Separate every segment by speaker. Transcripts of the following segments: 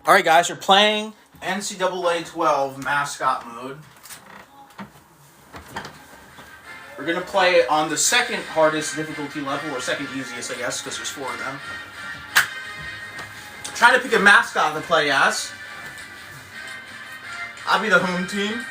Speaker 1: Alright guys, we're playing NCAA 12 mascot mode. We're going to play on the second hardest difficulty level, or second easiest, I guess, because there's 4 of them. Trying to pick a mascot to play as. I'll be the home team.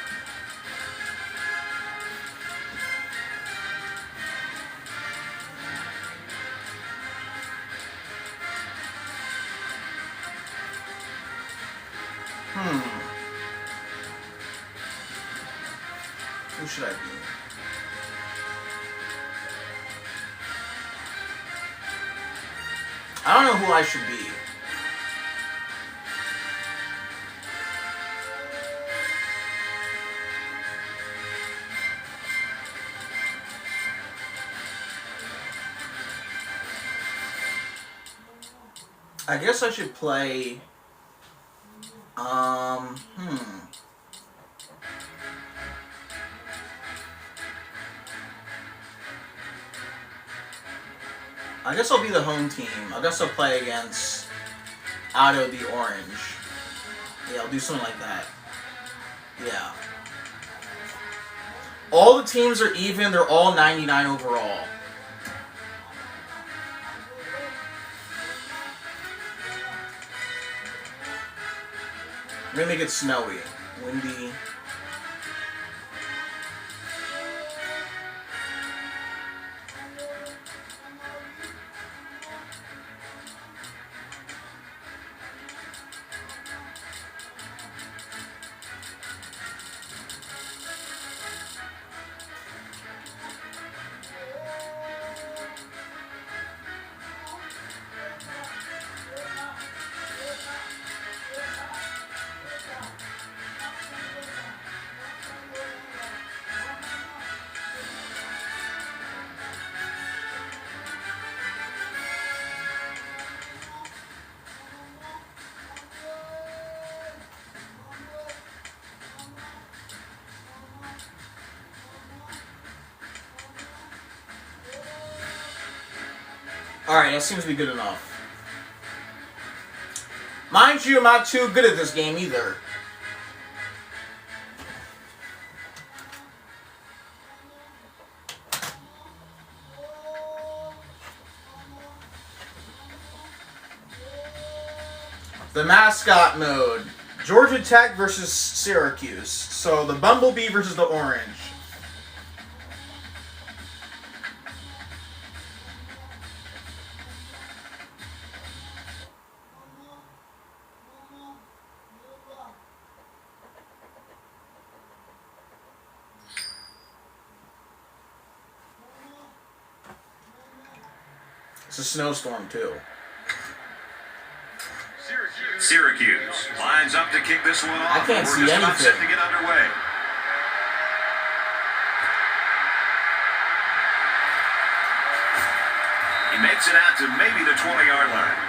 Speaker 1: Who should I be? I don't know who I should be. I guess I should play... I guess I'll be the home team. I guess I'll play against Otto the Orange. Yeah, I'll do something like that. Yeah. All the teams are even. They're all 99 overall. I'm gonna make it snowy, windy. Alright, that seems to be good enough. Mind you, I'm not too good at this game either. The mascot mode. Georgia Tech versus Syracuse. So the Bumblebee versus the Orange. It's a snowstorm, too.
Speaker 2: Syracuse lines up to kick this one off.
Speaker 1: I can't see anything.
Speaker 2: About set to get underway. He makes it out to maybe the 20-yard line.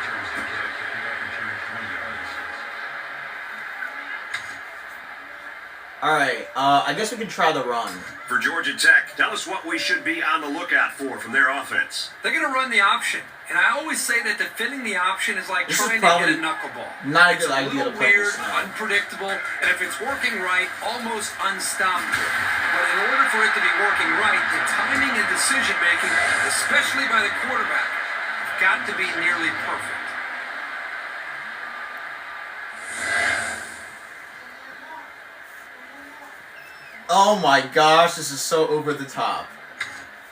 Speaker 1: Alright, I guess we can try the run.
Speaker 2: For Georgia Tech, tell us what we should be on the lookout for from their offense.
Speaker 3: They're going to run the option. And I always say that defending the option is like trying to get a knuckleball.
Speaker 1: Not a
Speaker 3: good
Speaker 1: idea to play
Speaker 3: weird,
Speaker 1: this.
Speaker 3: unpredictable, and if it's working right, almost unstoppable. But in order for it to be working right, the timing and decision-making, especially by the quarterback, have got to be nearly perfect.
Speaker 1: Oh my gosh, this is so over the top.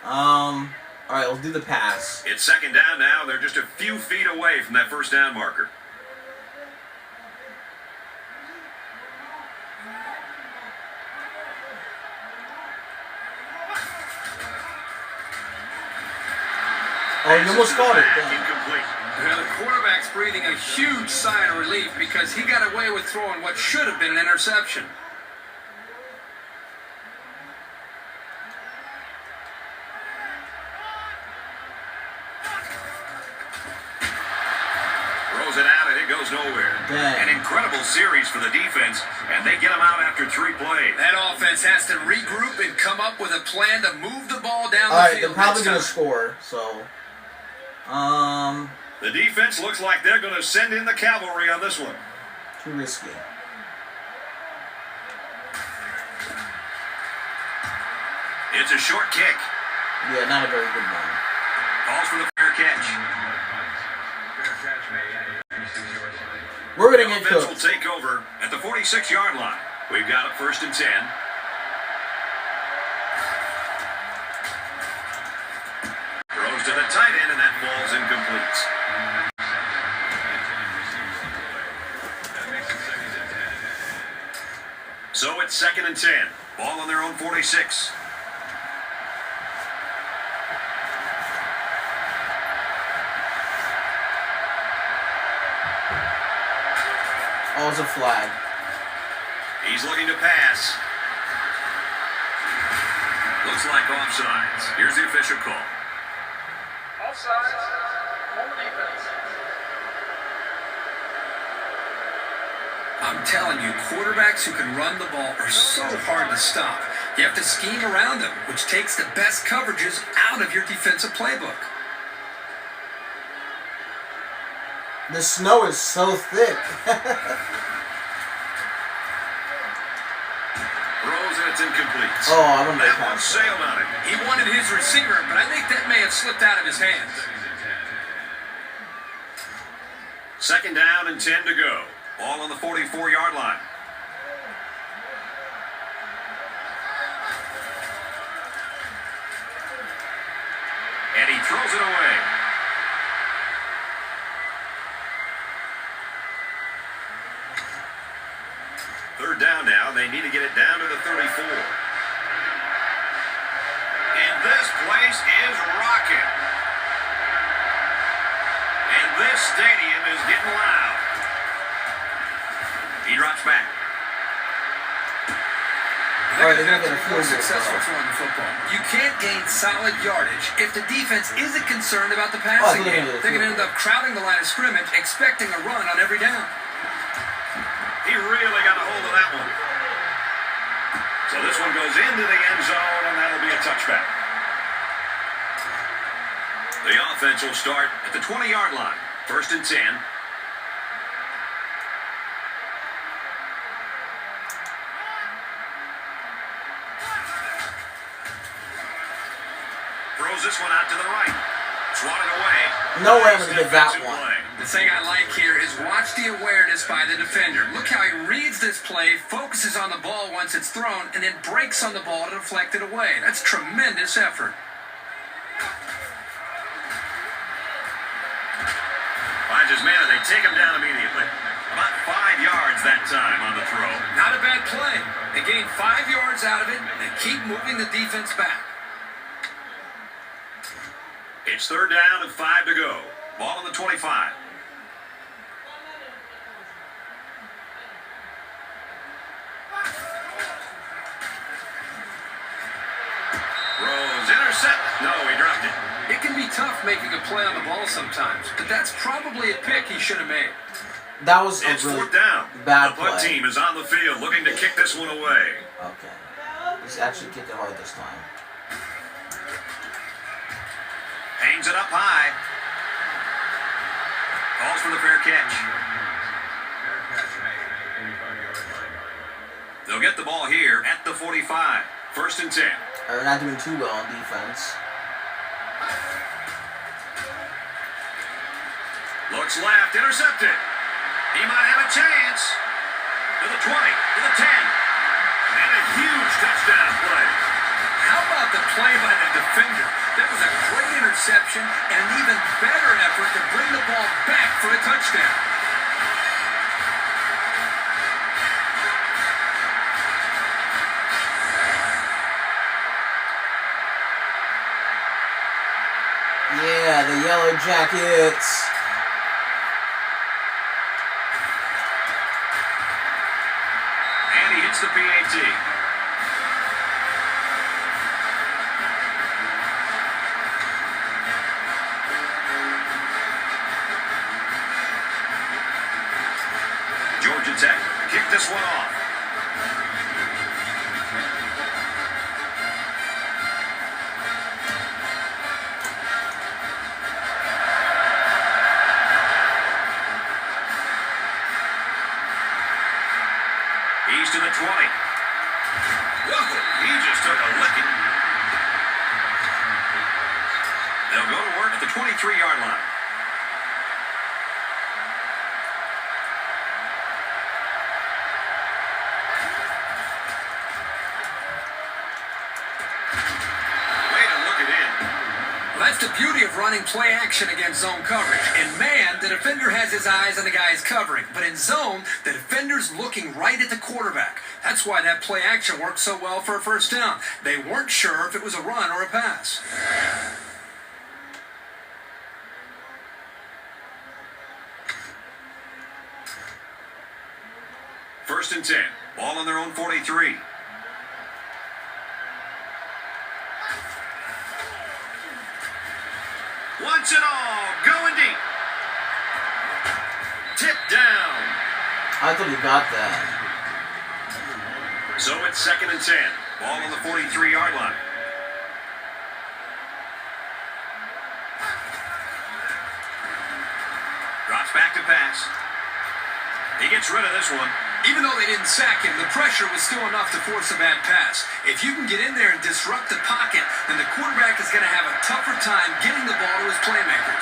Speaker 1: Alright, let's do the pass.
Speaker 2: It's second down now. They're just a few feet away from that first down marker.
Speaker 1: Oh, you almost caught it.
Speaker 2: Incomplete.
Speaker 3: Now the quarterback's breathing a huge sigh of relief because he got away with throwing what should have been an interception.
Speaker 2: Throws it out and it goes nowhere.
Speaker 1: Dang.
Speaker 2: An incredible series for the defense, and they get them out after 3 plays.
Speaker 3: That offense has to regroup and come up with a plan to move the ball down the
Speaker 1: Alright,
Speaker 3: field.
Speaker 1: they're probably going to score, so...
Speaker 2: The defense looks like they're going to send in the cavalry on this one.
Speaker 1: Too risky.
Speaker 2: It's a short kick.
Speaker 1: Yeah, not a very good one.
Speaker 2: Calls for the fair catch.
Speaker 1: We're going to get
Speaker 2: Offense
Speaker 1: cooked.
Speaker 2: will take over at the 46-yard line. We've got it 1st and 10. Throws to the tight end, and that ball's incomplete. So it's 2nd and 10. Ball on their own 46.
Speaker 1: Oh, it's a flag.
Speaker 2: He's looking to pass. Looks like offsides. Here's the official call.
Speaker 4: Offsides. Home defense.
Speaker 3: I'm telling you, quarterbacks who can run the ball are so hard to stop. You have to scheme around them, which takes the best coverages out of your defensive playbook.
Speaker 1: The snow is so thick.
Speaker 2: Throws and it's incomplete.
Speaker 1: Oh, I don't know.
Speaker 2: That one sailed on it.
Speaker 3: He wanted his receiver, but I think that may have slipped out of his hands.
Speaker 2: 2nd down and 10 to go. Ball on the 44-yard line. And he throws it away. Third down now. They need to get it down to the 34. And this place is rocking. And this stadium is getting loud. He drops back.
Speaker 1: All right, they're going to get a
Speaker 3: More
Speaker 1: field goal.
Speaker 3: successful throwing the football. You can't gain solid yardage if the defense isn't concerned about the
Speaker 1: Oh,
Speaker 3: passing
Speaker 1: they're
Speaker 3: game.
Speaker 1: gonna get a
Speaker 3: They're going to
Speaker 1: field
Speaker 3: end up crowding the line of scrimmage, expecting a run on every down.
Speaker 2: He really got a hold of that one. So this one goes into the end zone, and that'll be a touchback. The offense will start at the 20-yard line. 1st and 10. Throws this one out to the right. Swatted away.
Speaker 1: No way I'm going to get that one.
Speaker 3: The thing I like here is watch the awareness by the defender. Look how he reads this play, focuses on the ball once it's thrown, and then breaks on the ball to deflect it away. That's tremendous effort.
Speaker 2: Finds his man, and they take him down immediately. About 5 yards that time on the throw.
Speaker 3: Not a bad play. They gain 5 yards out of it, and they keep moving the defense back.
Speaker 2: It's 3rd down and 5 to go. Ball on the 25. Rose intercept. No, he dropped it.
Speaker 3: It can be tough making a play on the ball sometimes, but that's probably a pick he should have made.
Speaker 1: That was a
Speaker 2: It's
Speaker 1: really
Speaker 2: 4th down.
Speaker 1: bad
Speaker 2: The punt
Speaker 1: play.
Speaker 2: team is on the field looking to kick this one away.
Speaker 1: Okay. He's actually kicked it hard this time.
Speaker 2: Hangs it up high. Calls for the fair catch. They'll get the ball here at the 45. 1st and 10.
Speaker 1: They're not doing too well on defense.
Speaker 2: Looks left, intercepted. He might have a chance. To the 20, to the 10. And a huge touchdown play.
Speaker 3: How about the play by the defender? That was a great interception and an even better effort to bring the ball back for a touchdown.
Speaker 1: Yeah, the Yellow Jackets.
Speaker 2: And he hits the PAT. Georgia Tech kick this one off. to the 20. Whoa, he just took a licking. They'll go to work at the 23-yard line.
Speaker 3: That's the beauty of running play action against zone coverage. In man, the defender has his eyes on the guy he's covering. But in zone, the defender's looking right at the quarterback. That's why that play action worked so well for a first down. They weren't sure if it was a run or a pass.
Speaker 2: First and 10. Ball on their own 43. Wants it all. Going deep. Tip down.
Speaker 1: I thought he got that.
Speaker 2: So it's second and 10. Ball on the 43-yard line. Drops back to pass. He gets rid of this one.
Speaker 3: Even though they didn't sack him, the pressure was still enough to force a bad pass. If you can get in there and disrupt the pocket, then the quarterback is going to have a tougher time getting the ball to his playmakers.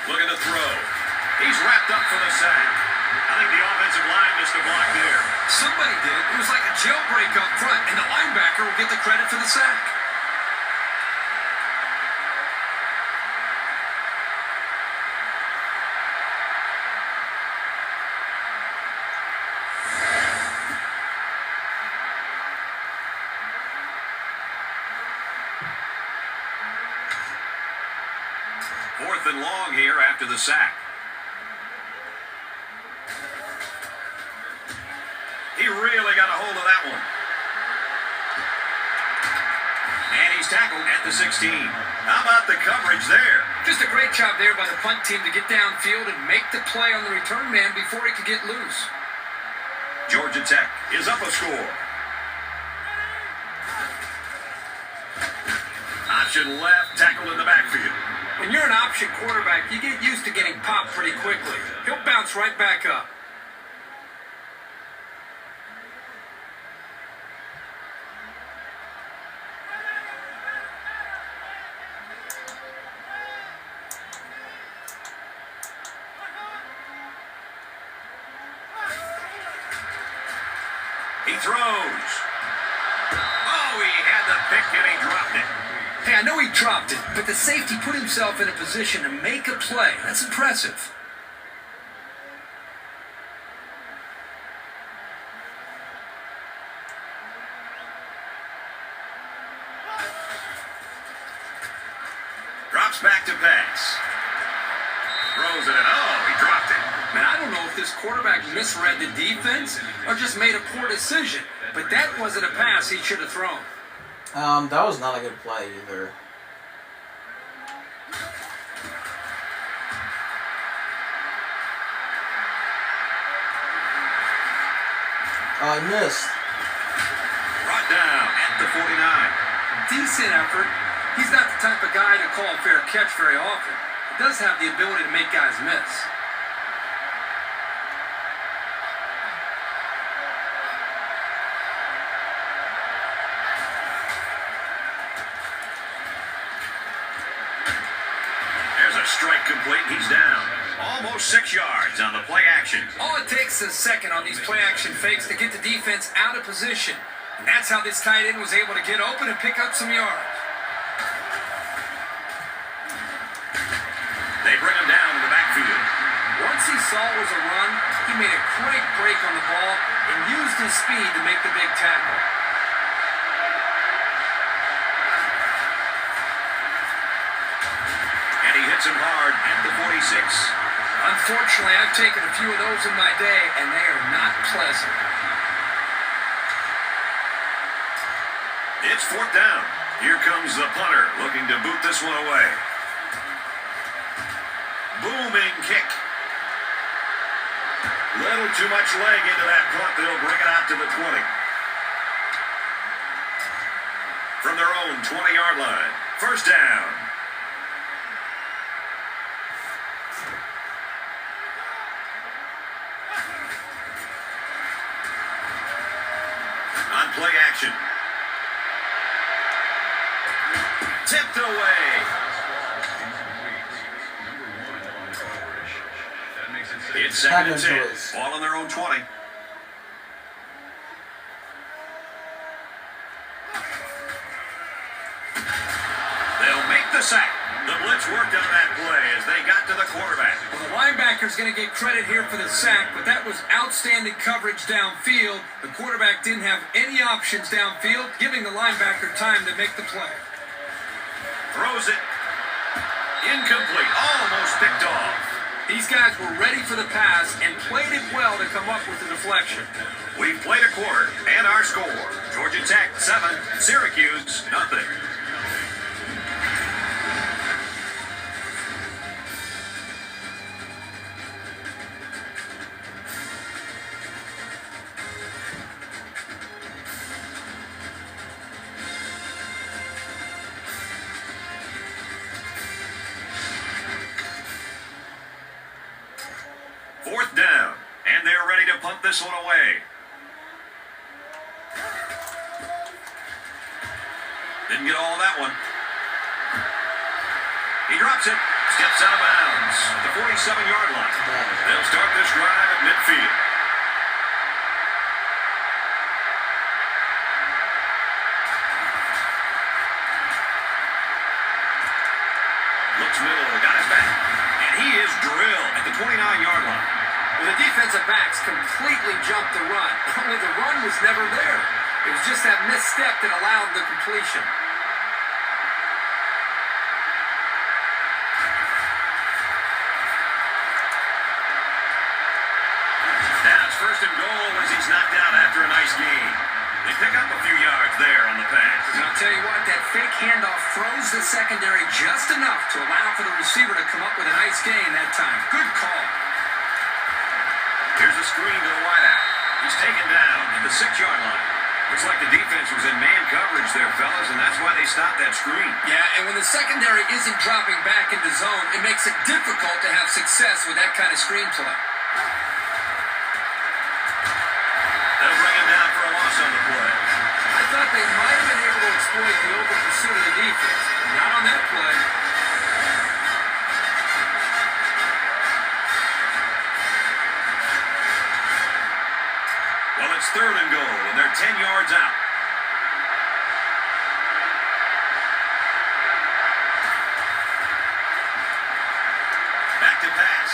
Speaker 2: Looking to throw. He's wrapped up for the sack. I think the offensive line missed a block there.
Speaker 3: Somebody did. It was like a jailbreak up front, and the linebacker will get the credit for the sack.
Speaker 2: Fourth and long here after the sack. He really got a hold of that one. And he's tackled at the 16. How about the coverage there?
Speaker 3: Just a great job there by the punt team to get downfield and make the play on the return man before he could get loose.
Speaker 2: Georgia Tech is up a score. Option left, tackled in the backfield.
Speaker 3: When you're an option quarterback, you get used to getting popped pretty quickly. He'll bounce right back up.
Speaker 2: He throws. Oh, he had the pick and he dropped it.
Speaker 3: Hey, I know he dropped it, but the safety put himself in a position to make a play. That's impressive.
Speaker 2: Drops back to pass. Throws it in. Oh, he dropped it.
Speaker 3: Man, I don't know if this quarterback misread the defense or just made a poor decision, but that wasn't a pass he should have thrown.
Speaker 1: That was not a good play either. Oh, I missed.
Speaker 2: Brought down at the 49.
Speaker 3: Decent effort. He's not the type of guy to call a fair catch very often. He does have the ability to make guys miss.
Speaker 2: Strike complete. He's down. Almost 6 yards on the play action.
Speaker 3: All it takes is a second on these play action fakes to get the defense out of position. And that's how this tight end was able to get open and pick up some yards.
Speaker 2: They bring him down to the backfield.
Speaker 3: Once he saw it was a run, he made a great break on the ball and used his speed to make the big tackle.
Speaker 2: He hits him hard at the 46.
Speaker 3: Unfortunately, I've taken a few of those in my day, and they are not pleasant.
Speaker 2: It's fourth down. Here comes the punter looking to boot this one away. Booming kick. Little too much leg into that punt. They'll bring it out to the 20. From their own 20-yard line. First down. action. Tipped away. It's second and 10. Ball on their own 20. They'll make the sack. The blitz worked on that play as they got to the quarterback.
Speaker 3: Well, the linebacker's going to get credit here for the sack, but that was outstanding coverage downfield. The quarterback didn't have any options downfield, giving the linebacker time to make the play.
Speaker 2: Throws it. Incomplete. Almost picked off.
Speaker 3: These guys were ready for the pass and played it well to come up with the deflection.
Speaker 2: We've played a quarter, and our score. Georgia Tech 7, Syracuse nothing. Fourth down, and they're ready to punt this one away. Didn't get all of that one. He drops it, steps out of bounds at the 47-yard line. They'll start this drive at midfield. Looks middle, got his back. And he is drilled at the 29-yard line.
Speaker 3: Well, the defensive backs completely jumped the run. Only the run was never there. It was just that misstep that allowed the completion.
Speaker 2: Now it's first and goal as he's knocked out after a nice gain. They pick up a few yards there on the pass.
Speaker 3: And I'll tell you what, that fake handoff froze the secondary just enough to allow for the receiver to come up with a nice gain that time. Good call.
Speaker 2: Here's a screen to the wideout. He's taken down at the 6-yard line. Looks like the defense was in man coverage there, fellas, and that's why they stopped that screen.
Speaker 3: Yeah, and when the secondary isn't dropping back into zone, it makes it difficult to have success with that kind of screen play.
Speaker 2: They'll bring him down for a loss on the play.
Speaker 3: I thought they might have been able to exploit the over pursuit of the defense. Not on that play.
Speaker 2: Well, it's third and goal, and they're 10 yards out. Back to pass.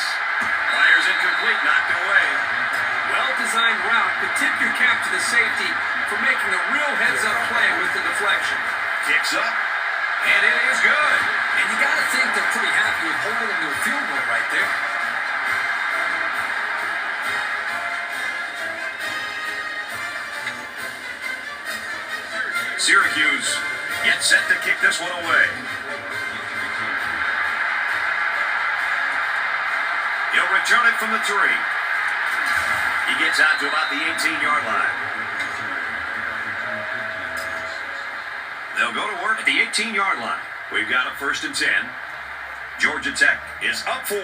Speaker 2: Fires incomplete, knocked away.
Speaker 3: Well-designed route, but tip your cap to the safety for making a real heads-up play with the deflection.
Speaker 2: Kicks up, and it is good.
Speaker 3: And you got to think they're pretty happy with holding them to a field goal right there.
Speaker 2: Syracuse gets set to kick this one away. He'll return it from the 3. He gets out to about the 18-yard line. They'll go to work at the 18-yard line. We've got a first and 10. Georgia Tech is up 4.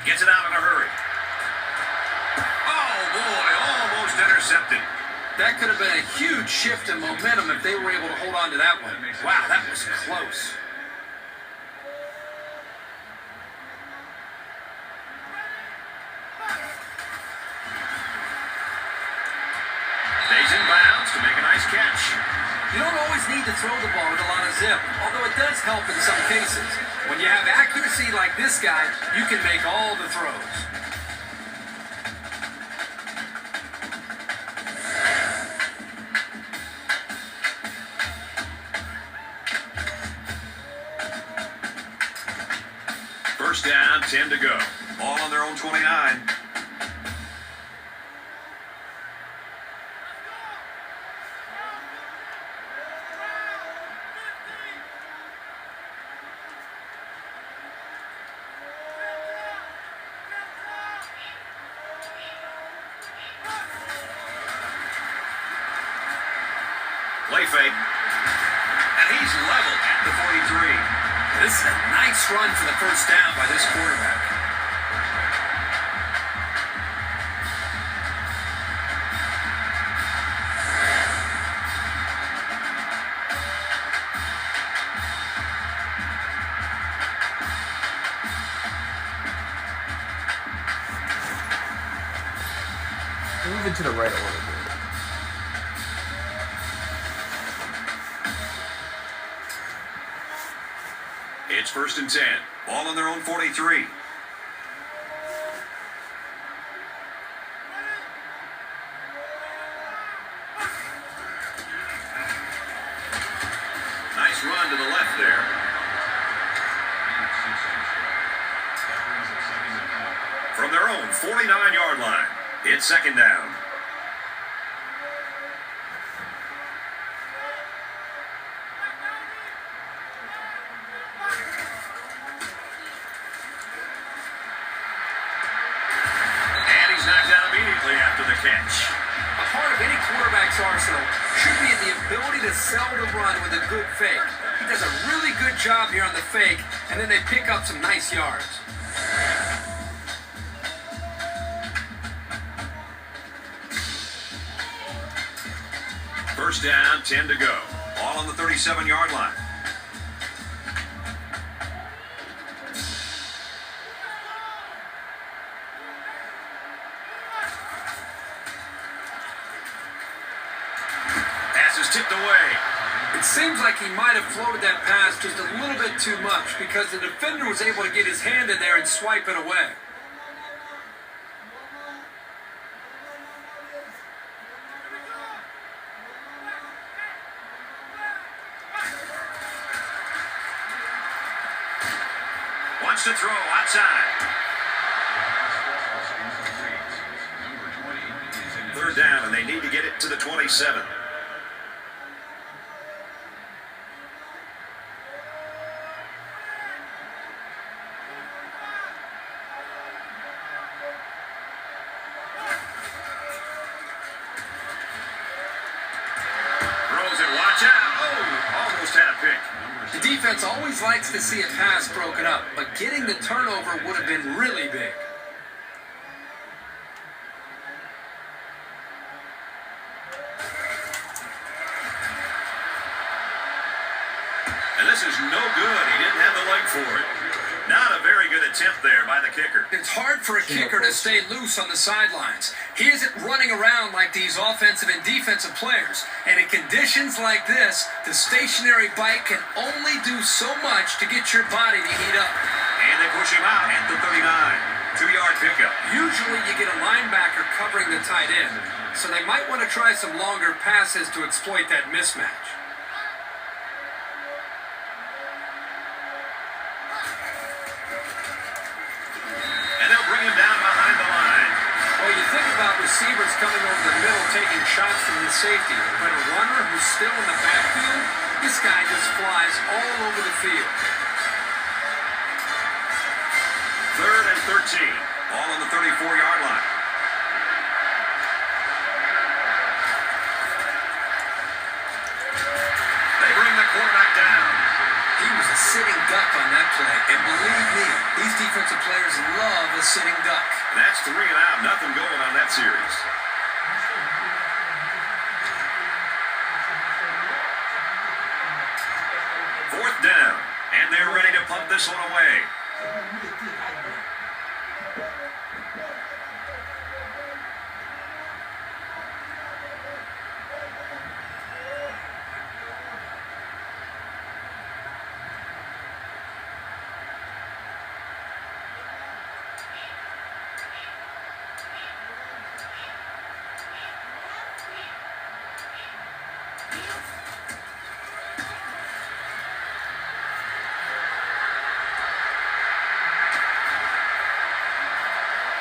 Speaker 2: Gets it out in a hurry. Oh, boy, almost intercepted.
Speaker 3: That could have been a huge shift in momentum if they were able to hold on to that one. Wow, that was close.
Speaker 2: Stays in bounds to make a nice catch.
Speaker 3: You don't always need to throw the ball with a lot of zip, although it does help in some cases. When you have accuracy like this guy, you can make all the throws.
Speaker 2: First down, 10 to go. Ball on their own 29. Play fake. And he's leveled at the 43.
Speaker 3: This is a nice run for the first down by this quarterback.
Speaker 5: moving to the right a little bit.
Speaker 2: It's 1st and 10. Ball on their own 43. Nice run to the left there. From their own 49-yard line, it's 2nd down. Knocked out immediately after the catch.
Speaker 3: A part of any quarterback's arsenal should be the ability to sell the run with a good fake. He does a really good job here on the fake, and then they pick up some nice yards.
Speaker 2: First down, 10 to go. Ball on the 37-yard line. Tipped away.
Speaker 3: It seems like he might have floated that pass just a little bit too much because the defender was able to get his hand in there and swipe it away.
Speaker 2: Wants to throw outside. 3rd down, and they need to get it to the 27.
Speaker 3: The defense always likes to see a pass broken up, but getting the turnover would have been really big.
Speaker 2: And this is no good. He didn't have the leg for it. Not a very good attempt there by the kicker.
Speaker 3: It's hard for a kicker to stay loose on the sidelines. He isn't running around like these offensive and defensive players. And in conditions like this, the stationary bike can only do so much to get your body to heat up.
Speaker 2: And they push him out at the 39. 2-yard pickup.
Speaker 3: Usually you get a linebacker covering the tight end, so they might want to try some longer passes to exploit that mismatch.
Speaker 2: And they'll bring him down behind the line.
Speaker 3: Well, you think about receivers coming over the middle taking shots from the safety, but a runner who's still in the backfield, this guy just flies all over the field.
Speaker 2: 3rd and 13. Ball on the 34-yard line. They bring the quarterback down.
Speaker 3: He was a sitting duck on that play, and believe me, these defensive players love a sitting duck.
Speaker 2: That's 3 and out. Nothing going on that series. Fourth down, and they're ready to pump this one away.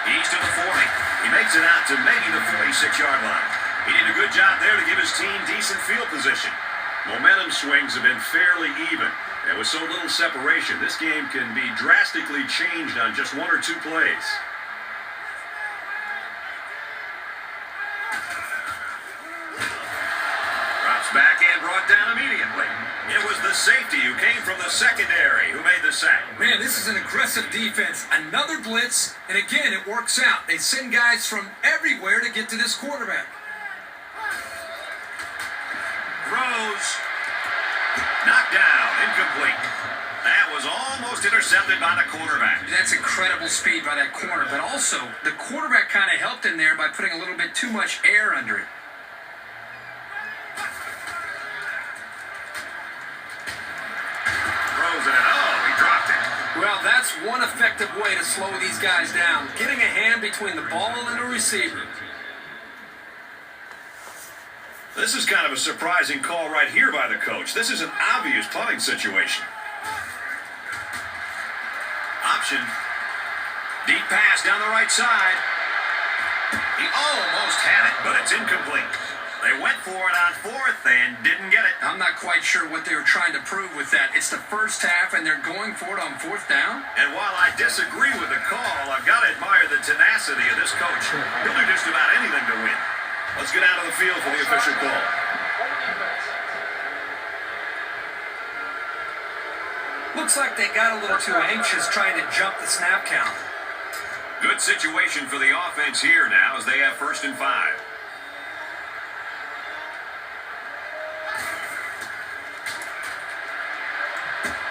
Speaker 2: He's to the 40. He makes it out to maybe the 46-yard line. He did a good job there to give his team decent field position. Momentum swings have been fairly even. And with so little separation, this game can be drastically changed on just 1 or 2 plays. Drops back and brought down immediately. It was the safety who came from the secondary who made the sack.
Speaker 3: Man, this is an aggressive defense. Another blitz, and again, it works out. They send guys from everywhere to get to this quarterback.
Speaker 2: Throws. Knocked down. Incomplete. That was almost almost intercepted by the quarterback.
Speaker 3: That's incredible speed by that corner, but also the quarterback kind of helped him there by putting a little bit too much air under it.
Speaker 2: Throws it, he dropped it.
Speaker 3: Well, that's one effective way to slow these guys down, getting a hand between the ball and the receiver.
Speaker 2: This is kind of a surprising call right here by the coach. This is an obvious punting situation. Option. Deep pass down the right side. He almost had it, but it's incomplete. They went for it on fourth and didn't get it.
Speaker 3: I'm not quite sure what they were trying to prove with that. It's the first half, and they're going for it on fourth down.
Speaker 2: And while I disagree with the call, I've got to admire the tenacity of this coach. He'll do just about anything to win. Let's get out of the field for the official call.
Speaker 3: Looks like they got a little too anxious trying to jump the snap count.
Speaker 2: Good situation for the offense here now as they have 1st and 5.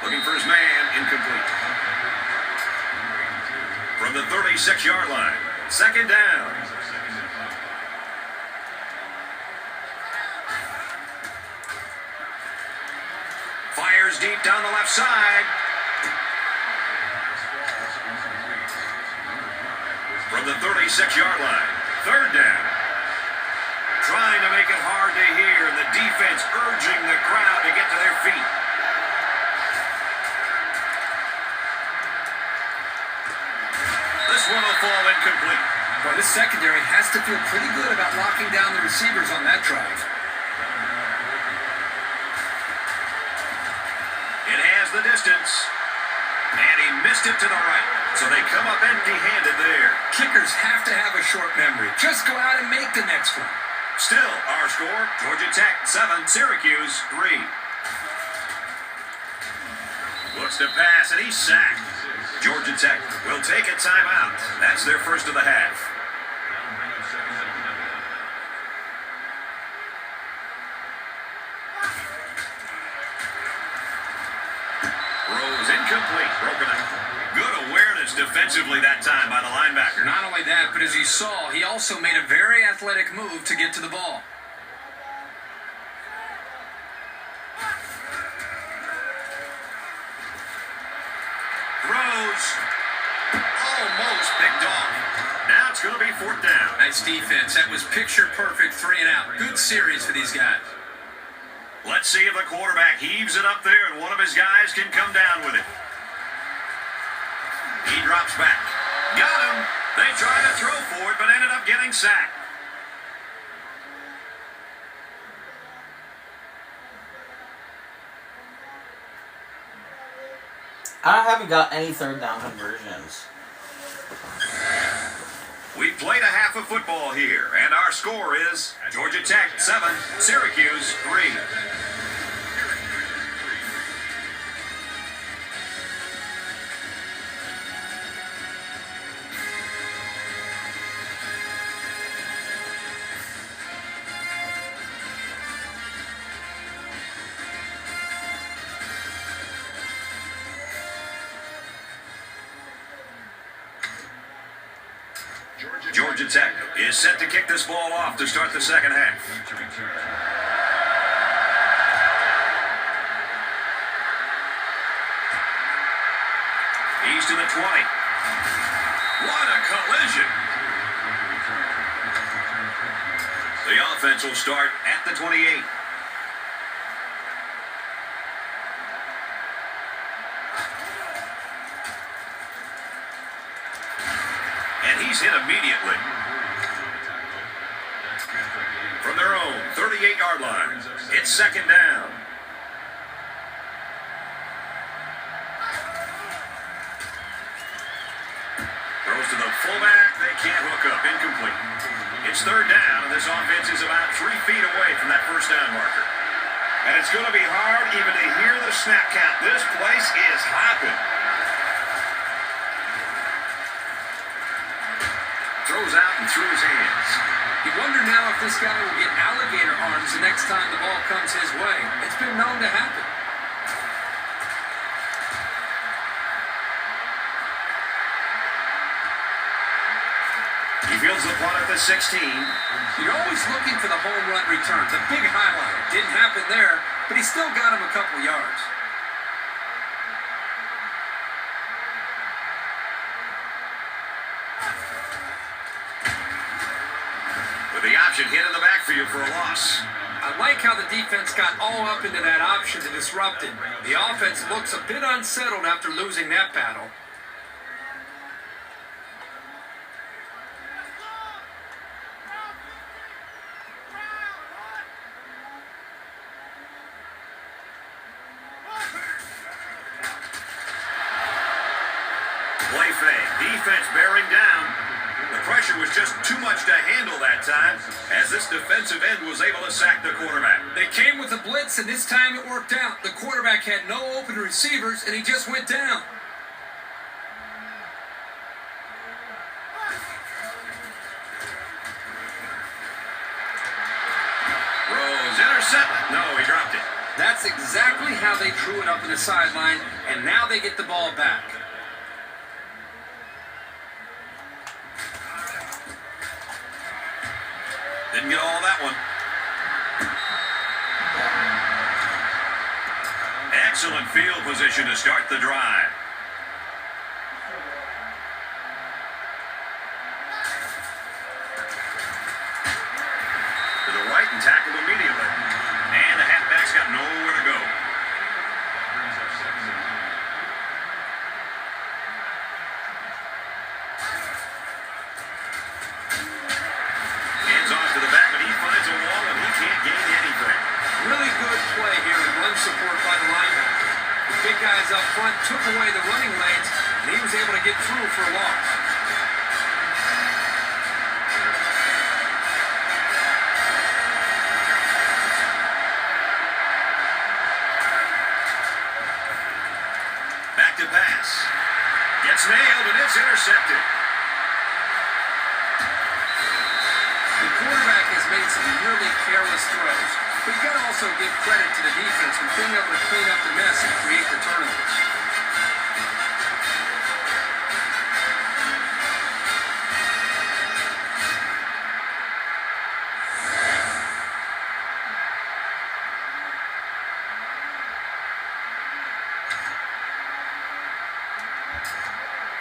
Speaker 2: Looking for his man, incomplete. From the 36-yard line, 2nd down. Fires deep down the left side. From the 36-yard line, 3rd down. Trying to make it hard to hear, and the defense urging the crowd to get to their feet. This one will fall incomplete.
Speaker 3: Well, this secondary has to feel pretty good about locking down the receivers on that drive.
Speaker 2: It has the distance. And he missed it to the right. So they come up empty-handed there.
Speaker 3: Kickers have to have a short memory. Just go out and make the next one.
Speaker 2: Still, our score, Georgia Tech 7, Syracuse 3. Looks to pass, and he's sacked. Georgia Tech will take a timeout. That's their first of the half. Throws incomplete, broken up. Good awareness defensively that time by the linebacker.
Speaker 3: Not only that, but as you saw, he also made a very athletic move to get to the ball.
Speaker 2: Throws. Almost picked off. Now it's going to be 4th down.
Speaker 3: Nice defense. That was picture perfect 3 and out. Good series for these guys.
Speaker 2: Let's see if the quarterback heaves it up there and one of his guys can come down with it. He drops back. Got him. They tried to throw for it, but ended up getting sacked.
Speaker 1: I haven't got any 3rd down conversions.
Speaker 2: We've played a half of football here, and our score is Georgia Tech 7, Syracuse 3. Georgia Tech is set to kick this ball off to start the second half. He's to the 20. What a collision. The offense will start at the 28. And he's hit immediately. From their own 38-yard line, it's 2nd down. Throws to the fullback. They can't hook up. Incomplete. It's 3rd down, and this offense is about 3 feet away from that 1st down marker. And it's going to be hard even to hear the snap count. This place is hopping. Throws out and through his hands.
Speaker 3: You wonder now if this guy will get alligator arms the next time the ball comes his way. It's been known to happen.
Speaker 2: fields the punt at the 16.
Speaker 3: You're always looking for the home run return, the big highlight. Didn't happen there, but he still got him a couple yards.
Speaker 2: With the option hit in the backfield for a loss.
Speaker 3: I like how the defense got all up into that option to disrupt it. The offense looks a bit unsettled after losing that battle.
Speaker 2: Play fake. Defense bearing down. The pressure was just too much to handle that time as this defensive end was able to sack the quarterback.
Speaker 3: They came with a blitz, and this time it worked out. The quarterback had no open receivers, and he just went down.
Speaker 2: Rose intercepted. No, he dropped it.
Speaker 3: That's exactly how they drew it up in the sideline, and now they get the ball back.
Speaker 2: Didn't get all that one. Excellent field position to start the drive. To the right and tackled immediately. And the halfback's got nowhere to go. Hands off to the back, but he finds a wall and he can't gain anything.
Speaker 3: Really good play here in run support by the linebacker. The big guys up front took away the running lanes, and he was able to get through for a loss.
Speaker 2: Back to pass. Gets nailed and it's intercepted.
Speaker 3: The quarterback has made some really careless throws, but you got to also give credit to the defense for being able to clean up the mess and create the turnovers.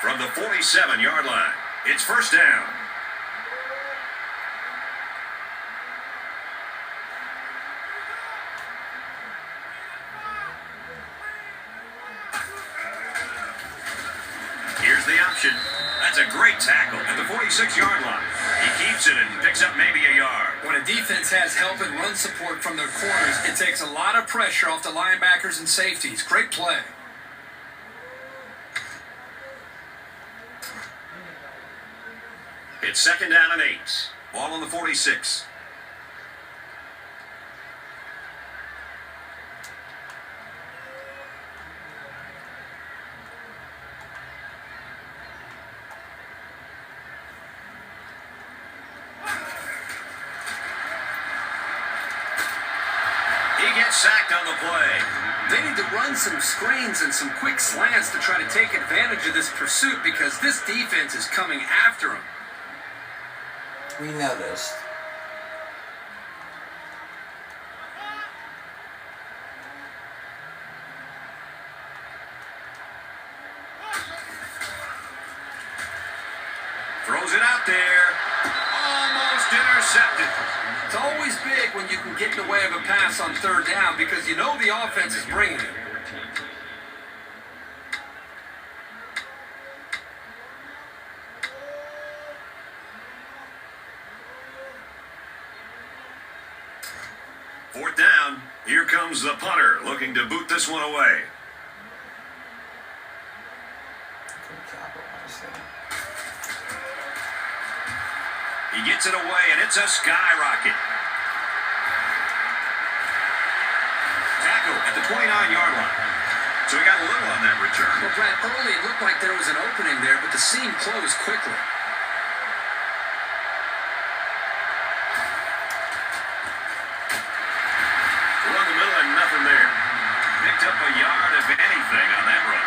Speaker 2: From the 47-yard line, it's first down. Here's the option. That's a great tackle at the 46-yard line. He keeps it and picks up maybe a yard.
Speaker 3: When a defense has help and run support from their corners, it takes a lot of pressure off the linebackers and safeties. Great play.
Speaker 2: It's second down and 8. Ball on the 46. He gets sacked on the play.
Speaker 3: They need to run some screens and some quick slants to try to take advantage of this pursuit because this defense is coming after them.
Speaker 1: We noticed.
Speaker 2: Throws it out there. Almost intercepted.
Speaker 3: It's always big when you can get in the way of a pass on third down because you know the offense is bringing it.
Speaker 2: Fourth down. Here comes the punter looking to boot this one away. He gets it away, and it's a skyrocket. Tackle at the 29-yard line. So he got a little on that return.
Speaker 3: Well, Brad, early it looked like there was an opening there, but the seam closed quickly.
Speaker 2: Run the middle and nothing there. Picked up a yard, if anything, on that run.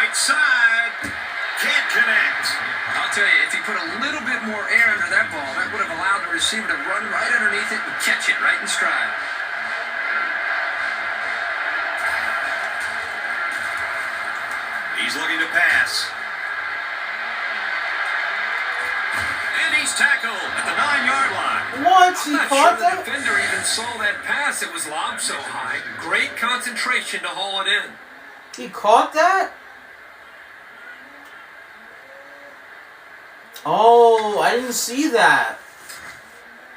Speaker 2: right side. Can't connect.
Speaker 3: I'll tell you, if he put a little bit more air under that ball, that would have allowed the receiver to run right underneath it and catch it right in stride.
Speaker 2: He's looking to pass. And he's tackled at the 9-yard line.
Speaker 1: What?
Speaker 3: I'm
Speaker 1: He
Speaker 3: not
Speaker 1: caught
Speaker 3: sure the
Speaker 1: that?
Speaker 3: defender even saw that pass. It was lobbed so high. Great concentration to haul it in.
Speaker 1: He caught that? Oh, I didn't see that.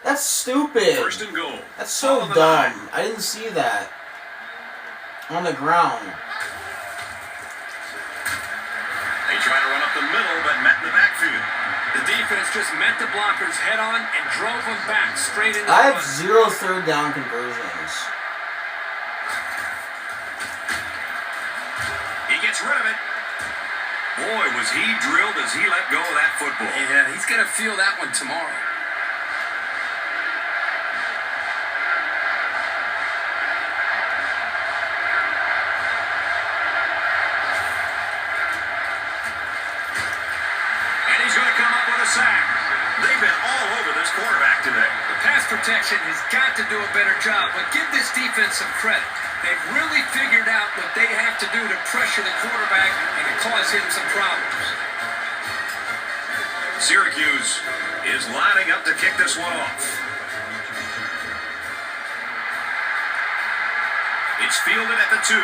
Speaker 1: That's stupid.
Speaker 2: First and goal.
Speaker 1: That's so
Speaker 2: Ball on the
Speaker 1: dumb.
Speaker 2: 9.
Speaker 1: I didn't see that. On the ground.
Speaker 2: They try to run up the middle, but met in the backfield.
Speaker 3: The defense just met the blockers head on and drove them back straight into the
Speaker 1: I have
Speaker 3: run.
Speaker 1: 0 third down conversions.
Speaker 2: He gets rid of it. Boy, was he drilled as he let go of that football.
Speaker 3: Yeah, he's going to feel that one tomorrow.
Speaker 2: And he's going to come up with a sack. They've been all over this quarterback today.
Speaker 3: The pass protection has got to do a better job, but give this defense some credit. They've really figured out what they have to do to pressure the quarterback and to cause him some problems.
Speaker 2: Syracuse is lining up to kick this one off. It's fielded at the 2.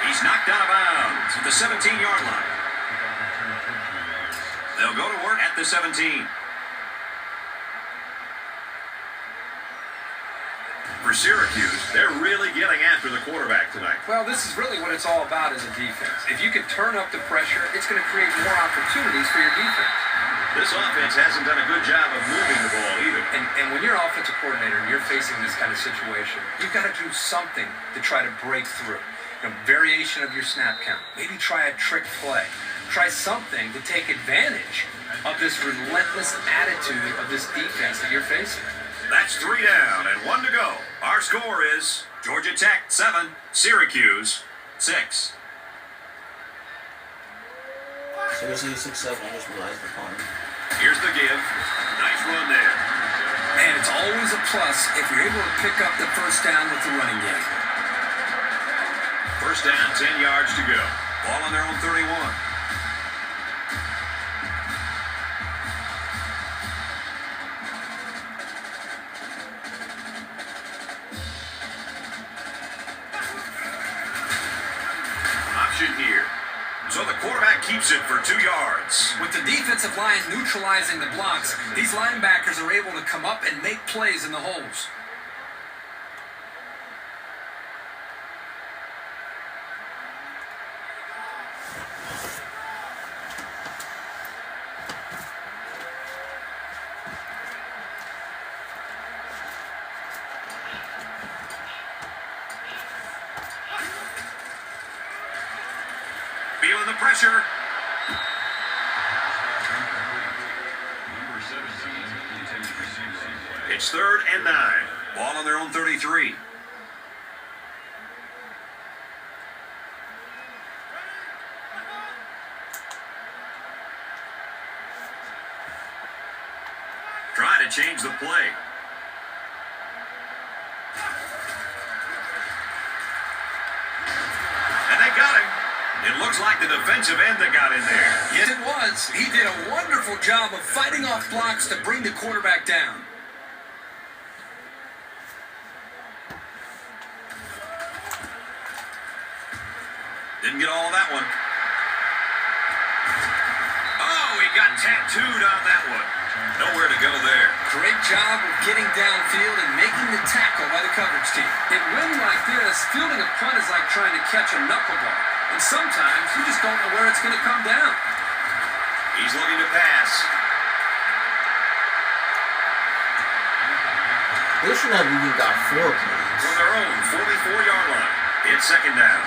Speaker 2: He's knocked out of bounds at the 17-yard line. They'll go to work at the 17. For Syracuse, they're really getting after the quarterback tonight.
Speaker 3: Well, this is really what it's all about as a defense. If you can turn up the pressure, it's going to create more opportunities for your defense.
Speaker 2: This offense hasn't done a good job of moving the ball either.
Speaker 3: And when you're offensive coordinator and you're facing this kind of situation, you've got to do something to try to break through. Variation of your snap count. Maybe try a trick play. Try something to take advantage of this relentless attitude of this defense that you're facing.
Speaker 2: That's 3 down and 1 to go. Our score is Georgia Tech 7, Syracuse 6.
Speaker 1: Seriously, 6-7. I just realized the pun.
Speaker 2: Here's the give. Nice run there.
Speaker 3: And it's always a plus if you're able to pick up the first down with the running game.
Speaker 2: First down, 10 yards to go. Ball on their own 31. Option here. So the quarterback keeps it for 2 yards.
Speaker 3: With the defensive line neutralizing the blocks, these linebackers are able to come up and make plays in the holes.
Speaker 2: Feeling the pressure. It's 3rd and 9. Ball on their own 33. Trying to change the play. And they got him. It looks like the defensive end that got in there.
Speaker 3: Yes, it was. He did a wonderful job of fighting off blocks to bring the quarterback down.
Speaker 2: Didn't get all of that one. Oh, he got tattooed on that one. Nowhere to go there.
Speaker 3: Great job of getting downfield and making the tackle by the coverage team. In a win like this, fielding a punt is like trying to catch a knuckleball. And sometimes you just don't know where it's going to come down.
Speaker 2: He's looking to pass.
Speaker 1: They should have even got 4 points.
Speaker 2: From their own 44-yard line. It's 2nd down.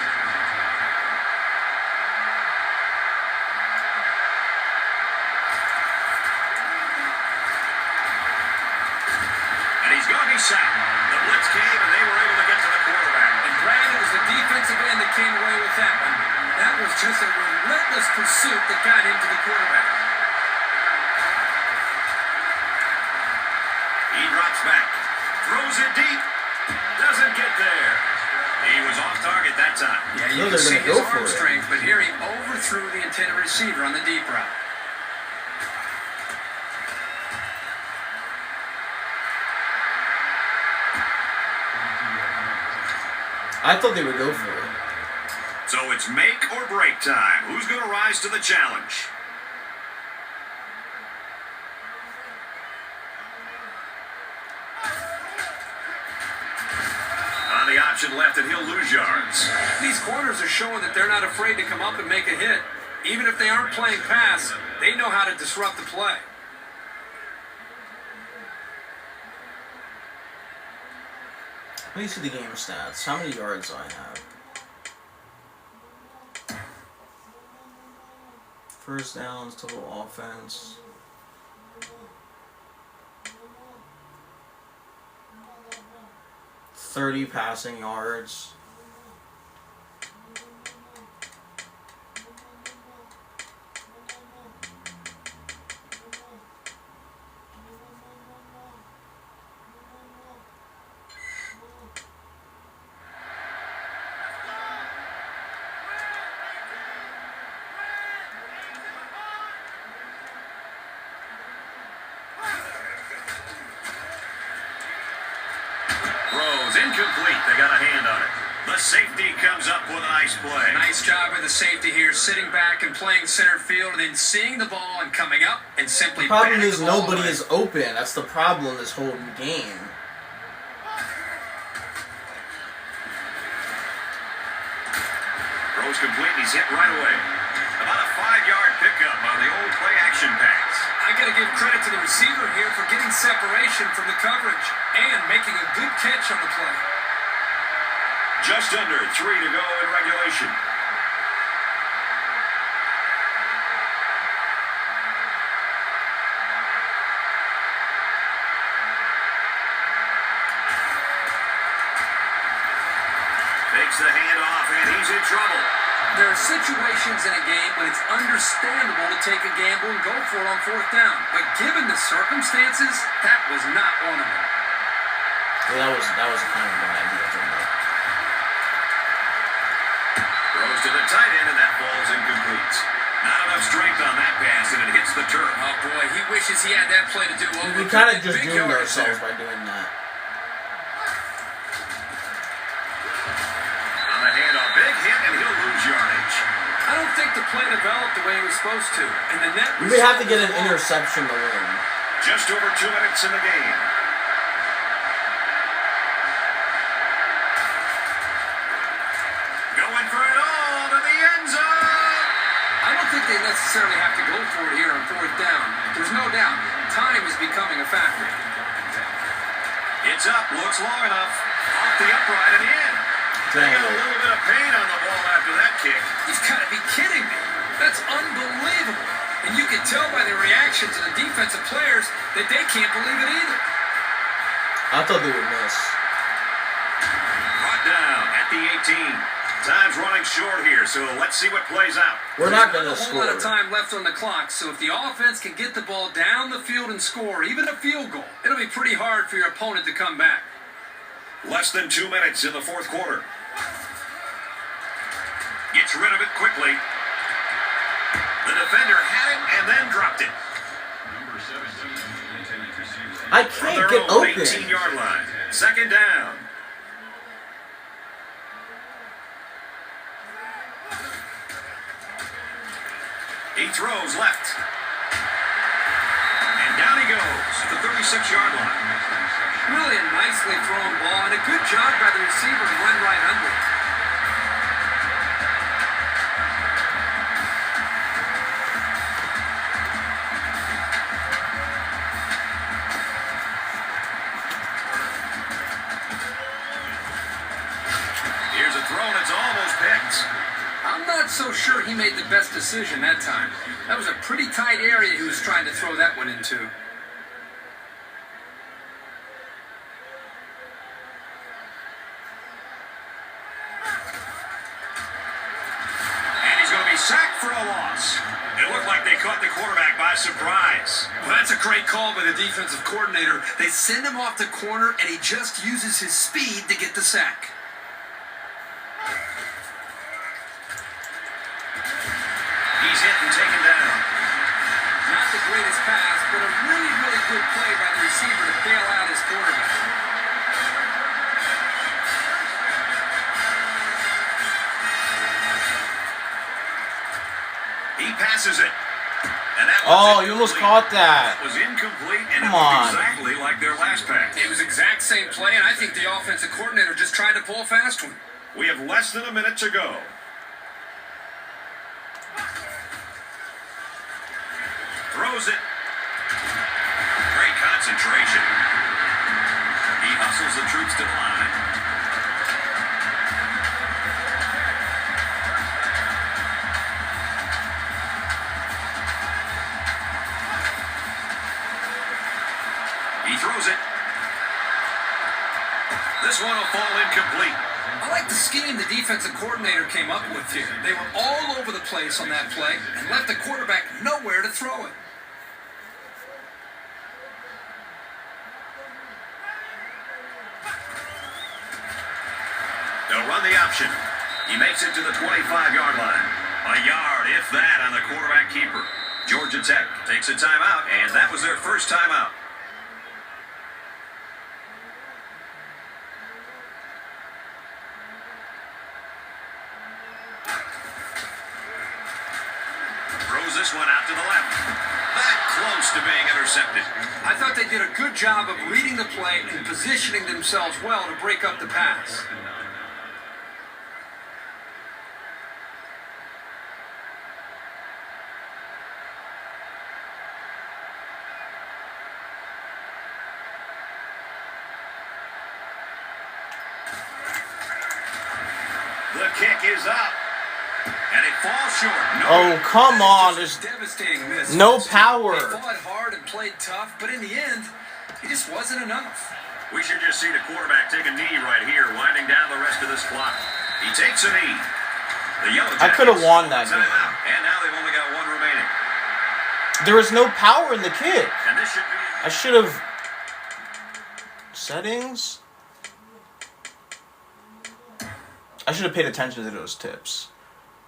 Speaker 2: And he's going to be sacked. The blitz came and they were able to get to the quarterback.
Speaker 3: And Brad, it was the defensive end that came away with that one. That just a relentless pursuit that got him to the quarterback.
Speaker 2: He drops back, throws it deep, doesn't get there. He was off target that time.
Speaker 3: Yeah, you can see his arm strength, but here he overthrew the intended receiver on the deep route.
Speaker 1: I thought they would go for it.
Speaker 2: So it's make or break time. Who's going to rise to the challenge? On the option left, and he'll lose yards.
Speaker 3: These corners are showing that they're not afraid to come up and make a hit. Even if they aren't playing pass, they know how to disrupt the play.
Speaker 1: Let me see the game stats. How many yards do I have? First downs, total offense. 30 passing yards.
Speaker 2: Incomplete. They got a hand on it. The safety comes up with a nice play.
Speaker 3: Nice job by the safety here, sitting back and playing center field, and then seeing the ball and coming up and simply.
Speaker 1: The problem is nobody is open. That's the problem this whole game.
Speaker 2: Throws complete, and he's hit right away. About a 5-yard pickup on the old play-action pass.
Speaker 3: I got to give credit to the receiver here for getting separation from the coverage and making a good catch on the play.
Speaker 2: Just under 3 to go in regulation. Takes the handoff, and he's in trouble.
Speaker 3: There are situations in a game when it's understandable to take a gamble and go for it on fourth down. But given the circumstances, that was not one of them.
Speaker 1: Yeah, that was kind of a bad idea for me.
Speaker 2: Throws to the tight end, and that ball's incomplete. Not enough strength on that pass, and it hits the turf.
Speaker 3: Oh boy, he wishes he had that play to do over.
Speaker 1: We kind of just doomed ourselves by doing that.
Speaker 2: On the handoff, big hit, and he'll lose yardage.
Speaker 3: I don't think the play developed the way it was supposed to. And the net
Speaker 1: we have to get an interception to win.
Speaker 2: Just over 2 minutes in the game. Going for it all to the end zone.
Speaker 3: I don't think they necessarily have to go for it here on fourth down. There's no doubt. Time is becoming a factor.
Speaker 2: It's up, looks long enough. Off the upright and in. They got a little bit of pain on the ball after that kick.
Speaker 3: You've got to be kidding me. That's unbelievable. And you can tell by the reactions of the defensive players that they can't believe it either.
Speaker 1: I thought they would miss.
Speaker 2: Brought down at the 18. Time's running short here, so let's see what plays out.
Speaker 1: We're not going to
Speaker 3: There's
Speaker 1: score.
Speaker 3: not a whole lot of time left on the clock, so if the offense can get the ball down the field and score, even a field goal, it'll be pretty hard for your opponent to come back.
Speaker 2: Less than 2 minutes in the fourth quarter. Gets rid of it quickly. The defender had it and then dropped it.
Speaker 1: I can't get open.
Speaker 2: 18-yard line. Second down. He throws left. And down he goes at the 36-yard line.
Speaker 3: Really a nicely thrown ball and a good job by the receiver to run right under it.
Speaker 2: Here's a throw and it's almost picked.
Speaker 3: I'm not so sure he made the best decision that time. That was a pretty tight area he was trying to throw that one into.
Speaker 2: And he's going to be A sack for a loss. It looked like they caught the quarterback by surprise.
Speaker 3: Well, that's a great call by the defensive coordinator. They send him off the corner, and he just uses his speed to get the sack.
Speaker 2: He's hit and taken down.
Speaker 3: Not the greatest pass, but a really, really good play by the receiver to bail out his quarterback.
Speaker 2: He passes it. And that
Speaker 1: Oh,
Speaker 2: was
Speaker 1: you almost
Speaker 2: incomplete.
Speaker 1: caught that.
Speaker 2: It was incomplete, and
Speaker 1: Come
Speaker 2: it
Speaker 1: on.
Speaker 2: was exactly like their last pass.
Speaker 3: It was exact same play, and I think the offensive coordinator just tried to pull a fast one.
Speaker 2: We have less than a minute to go. Throws it. Great concentration. He hustles the troops to the line. He throws it. This one will fall incomplete.
Speaker 3: I like the scheme the defensive coordinator came up with here. They were all over the place on that play and left the quarterback nowhere to throw it.
Speaker 2: They'll run the option. He makes it to the 25-yard line. A yard, if that, on the quarterback keeper. Georgia Tech takes a timeout, and that was their first timeout. Throws this one out to the left. That close to being intercepted.
Speaker 3: I thought they did a good job of reading the play and positioning themselves well to break up the pass.
Speaker 2: The kick is up. And it falls short. No.
Speaker 1: Oh, come on.
Speaker 3: That is
Speaker 1: There's
Speaker 3: just a devastating miss.
Speaker 1: no power.
Speaker 3: They fought hard and played tough, but in the end, it just wasn't enough.
Speaker 2: We should just see the quarterback take a knee right here, winding down the rest of this clock. He takes a knee. The Yellow
Speaker 1: I could have
Speaker 2: Jackets
Speaker 1: won that
Speaker 2: send him
Speaker 1: game.
Speaker 2: out, and now they've only got one remaining.
Speaker 1: There was no power in the kick.
Speaker 2: And this should be...
Speaker 1: I should have... Settings? I should have paid attention to those tips.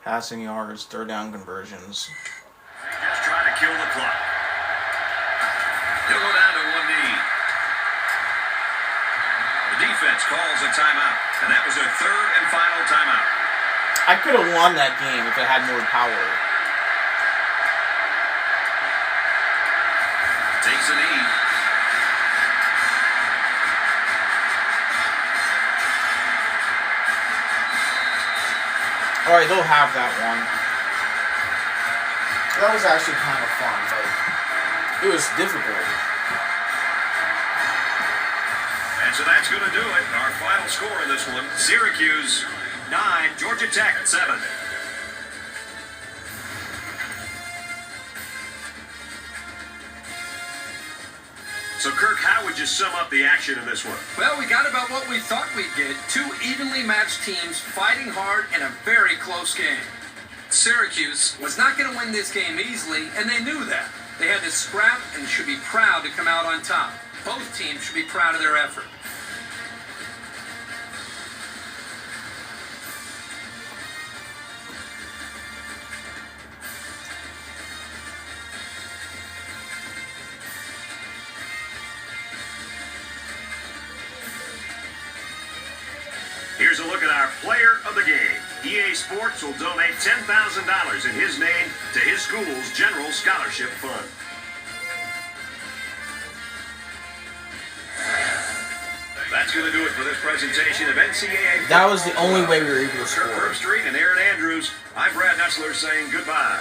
Speaker 1: Passing yards, third down conversions.
Speaker 2: Just trying to kill the clock. He'll go down to one knee. The defense calls a timeout, and that was their third and final timeout.
Speaker 1: I could have won that game if it had more power.
Speaker 2: Takes a knee.
Speaker 1: Alright, they'll have that one. That was actually kind of fun, but it was difficult.
Speaker 2: And so that's going to do it. Our final score in this one, Syracuse 9, Georgia Tech 7. So, Kirk, how would you sum up the action in this one?
Speaker 3: Well, we got about what we thought we'd get. Two evenly matched teams fighting hard in a very close game. Syracuse was not going to win this game easily, and they knew that. They had to scrap and should be proud to come out on top. Both teams should be proud of their effort.
Speaker 2: Here's a look at our player of the game. EA Sports will donate $10,000 in his name to his school's General Scholarship Fund. That's going to do it for this presentation of NCAA.
Speaker 1: That was the only way we were able to
Speaker 2: Kirk
Speaker 1: score.
Speaker 2: Herbstreit and Aaron Andrews. I'm Brad Nessler saying goodbye.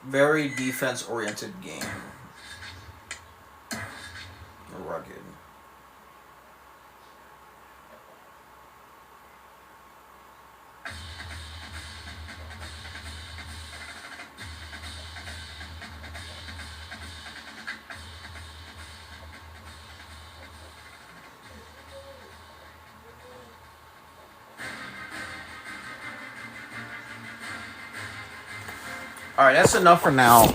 Speaker 1: Very defense-oriented game. Rugged. All right, that's enough for now.